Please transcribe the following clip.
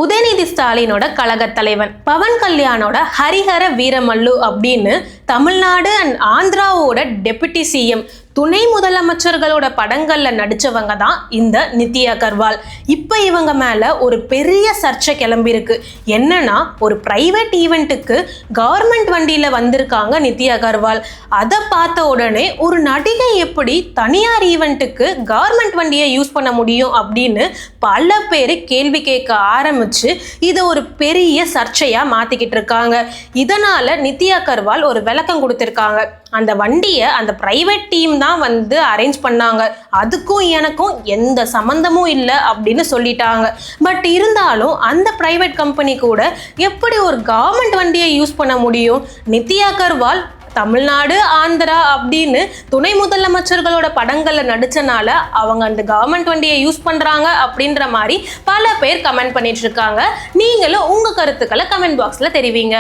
உதயநிதி ஸ்டாலினோட கழக தலைவன், பவன் கல்யாணோட ஹரிஹர வீரமல்லு அப்படின்னு தமிழ்நாடு அண்ட் ஆந்திராவோட டெபுட்டி சிஎம், துணை முதலமைச்சர்களோட படங்கள்ல நடிச்சவங்க தான் இந்த நித்தி அகர்வால். இப்ப இவங்க மேல ஒரு பெரிய சர்ச்சை கிளம்பி இருக்கு. என்னன்னா, ஒரு பிரைவேட் ஈவெண்ட்டுக்கு கவர்மெண்ட் வண்டியில வந்திருக்காங்க நித்தி அகர்வால். அதை பார்த்த உடனே ஒரு நடிகை எப்படி தனியார் ஈவெண்ட்டுக்கு கவர்மெண்ட் வண்டியை யூஸ் பண்ண முடியும் அப்படின்னு பல பேர் கேள்வி கேட்க ஆரம்பிச்சு இதை ஒரு பெரிய சர்ச்சையா மாத்திக்கிட்டு இருக்காங்க. இதனால நித்தி அகர்வால் ஒரு விளக்கம் கொடுத்திருக்காங்க. அந்த வண்டியை அந்த பிரைவேட் டீம் தான் வந்து அரேஞ்ச் பண்ணாங்க, அதுக்கும் எனக்கும் எந்த சம்பந்தமும் இல்லை அப்படின்னு சொல்லிட்டாங்க. பட் இருந்தாலும் அந்த பிரைவேட் கம்பெனி கூட எப்படி ஒரு கவர்மெண்ட் வண்டியை யூஸ் பண்ண முடியும்? நித்தி அகர்வால் தமிழ்நாடு ஆந்திரா அப்படின்னு துணை முதலமைச்சர்களோட படங்கள்ல நடிச்சனால அவங்க அந்த கவர்மெண்ட் வண்டியை யூஸ் பண்றாங்க அப்படின்ற மாதிரி பல பேர் கமெண்ட் பண்ணிட்டு இருக்காங்க. நீங்களும் உங்க கருத்துக்களை கமெண்ட் பாக்ஸ்ல தெரிவிங்க.